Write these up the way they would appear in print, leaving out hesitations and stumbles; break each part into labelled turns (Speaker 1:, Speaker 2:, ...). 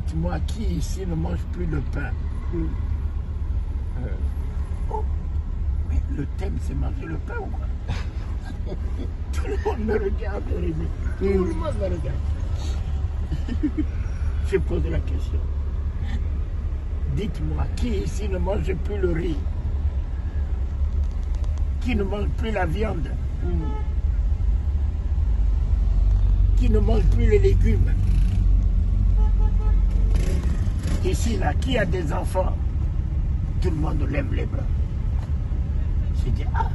Speaker 1: Dites-moi, qui ici ne mange plus le pain? Oh, mais le thème, c'est manger le pain ou quoi? Tout le monde me regarde, Rémi. Tout le monde me regarde. Je pose la question. Dites-moi, qui ici ne mange plus le riz? Qui ne mange plus la viande? Qui ne mange plus les légumes? Ici, là, qui a des enfants? Tout le monde lève les bras. J'ai dit, ah,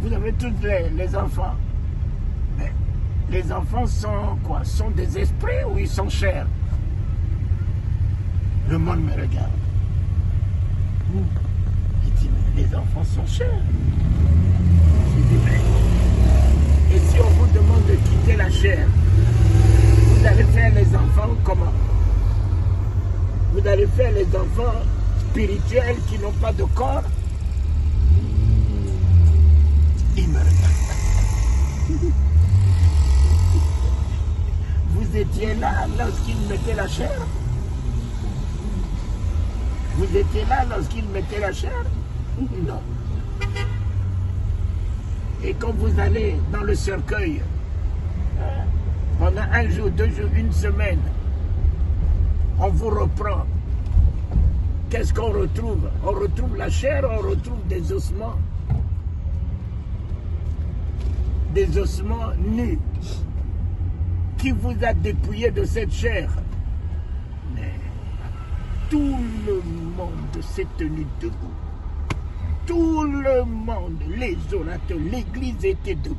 Speaker 1: vous avez tous les enfants. Mais les enfants sont quoi? Sont des esprits ou ils sont chers? Le monde me regarde. Il dit, mais les enfants sont chers. J'ai dit, mais... Et si on vous demande de quitter la chair, vous allez faire les enfants comment? Vous allez faire les enfants spirituels qui n'ont pas de corps? Il me regarde. Vous étiez là lorsqu'il mettait la chair? Vous étiez là lorsqu'il mettait la chair? Non. Et quand vous allez dans le cercueil, pendant un jour, 2 jours, 1 semaine, on vous reprend. Qu'est-ce qu'on retrouve? On retrouve la chair, on retrouve des ossements. Des ossements nus. Qui vous a dépouillé de cette chair? Mais tout le monde s'est tenu debout. Tout le monde, les orateurs, l'église était debout.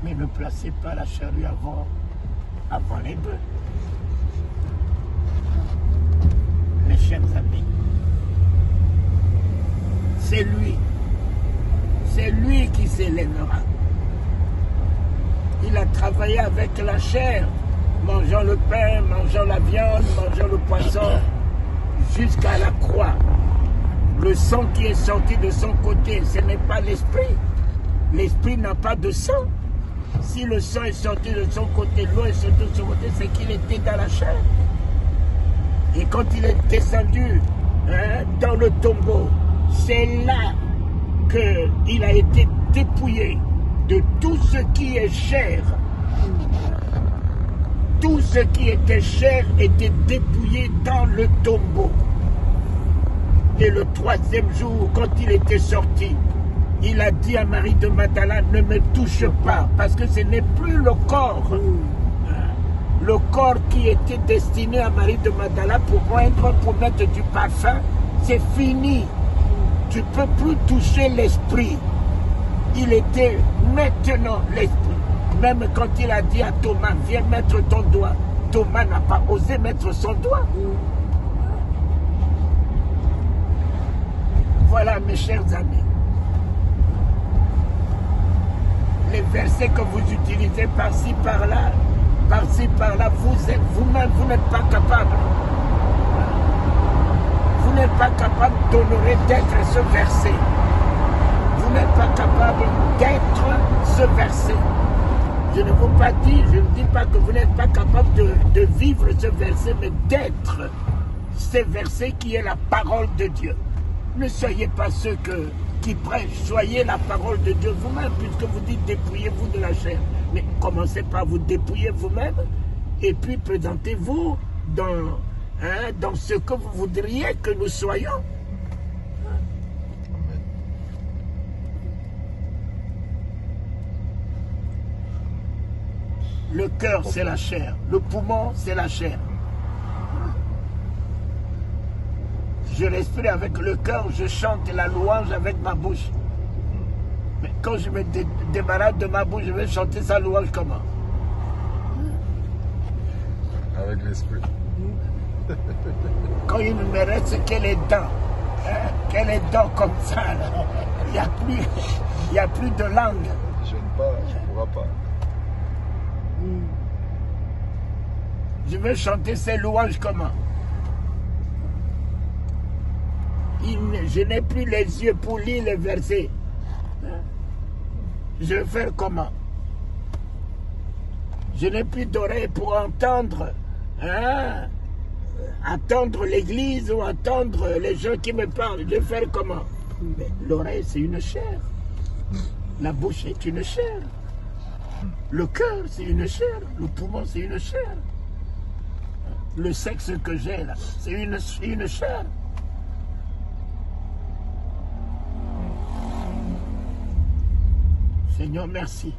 Speaker 1: Mais ne placez pas la charrue avant les bœufs. Mes chers amis, c'est lui qui s'élèvera. Il a travaillé avec la chair, mangeant le pain, mangeant la viande, mangeant le poisson, jusqu'à la croix. Le sang qui est sorti de son côté, ce n'est pas l'esprit. L'esprit n'a pas de sang. Si le sang est sorti de son côté, l'eau est sortie de son côté, c'est qu'il était dans la chair. Et quand il est descendu dans le tombeau, c'est là qu'il a été dépouillé de tout ce qui est chair. Tout ce qui était chair était dépouillé dans le tombeau. Et le 3e jour, quand il était sorti, il a dit à Marie de Magdala, ne me touche pas, parce que ce n'est plus le corps. Le corps qui était destiné à Marie de Magdala pour mettre du parfum, c'est fini. Tu ne peux plus toucher l'esprit. Il était maintenant l'esprit. Même quand il a dit à Thomas, viens mettre ton doigt, Thomas n'a pas osé mettre son doigt. Voilà, mes chers amis. Les versets que vous utilisez par-ci, par-là, vous-même, vous n'êtes pas capable. Vous n'êtes pas capable d'honorer d'être ce verset. Vous n'êtes pas capable d'être ce verset. Je ne vous pas dire, je ne dis pas que vous n'êtes pas capable de vivre ce verset, mais d'être ce verset qui est la parole de Dieu. Ne soyez pas ceux qui prêchent, soyez la parole de Dieu vous-même, puisque vous dites dépouillez-vous de la chair. Mais commencez par vous dépouiller vous-même, et puis présentez-vous dans ce que vous voudriez que nous soyons. Le cœur, c'est la chair. Le poumon, c'est la chair. Je respire avec le cœur, je chante la louange avec ma bouche. Mais quand je me débarrasse de ma bouche, je vais chanter sa louange comment?
Speaker 2: Avec l'esprit.
Speaker 1: Quand il ne me reste que les dents comme ça, là. Il n'y a plus de langue.
Speaker 2: Je ne pas, tu ne pourras pas.
Speaker 1: Je vais chanter ces louanges comment? Je n'ai plus les yeux pour lire les versets. Je vais faire comment? Je n'ai plus d'oreilles pour entendre attendre l'église ou attendre les gens qui me parlent. Je vais faire comment? Mais l'oreille, c'est une chair. La bouche est une chair. Le cœur, c'est une chair. Le poumon, c'est une chair. Le sexe que j'ai là, c'est une chair. Seigneur, merci.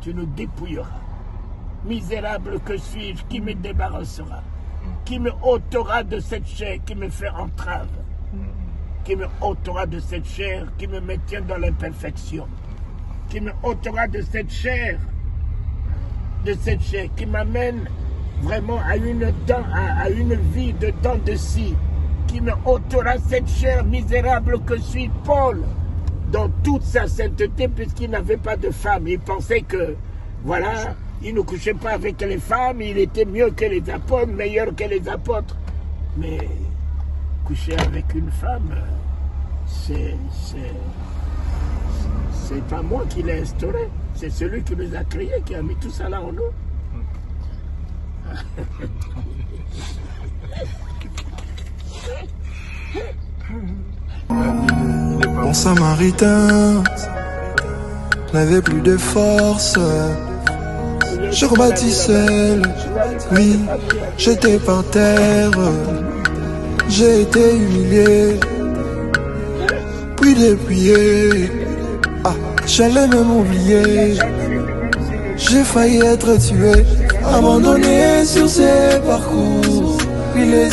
Speaker 1: Tu nous dépouilleras. Misérable que suis-je, qui me débarrassera? Qui me ôtera de cette chair qui me fait entrave? Qui me ôtera de cette chair qui me maintient dans l'imperfection? Qui me ôtera de cette chair qui m'amène vraiment à une vie de dents de scie? Qui me ôtera cette chair misérable que suis Paul dans toute sa sainteté, puisqu'il n'avait pas de femme. Il pensait que, voilà, il ne couchait pas avec les femmes, il était mieux que les apôtres, meilleur que les apôtres. Mais coucher avec une femme, c'est pas moi qui l'ai instauré, c'est celui qui nous a créés, qui a mis tout ça là en nous.
Speaker 3: Bon samaritain n'avait plus de force. Je rebâtissais, oui, j'étais par terre. J'ai été humilié, puis dépouillé. J'allais même oublier. J'ai failli être tué, abandonné sur ces parcours. Il est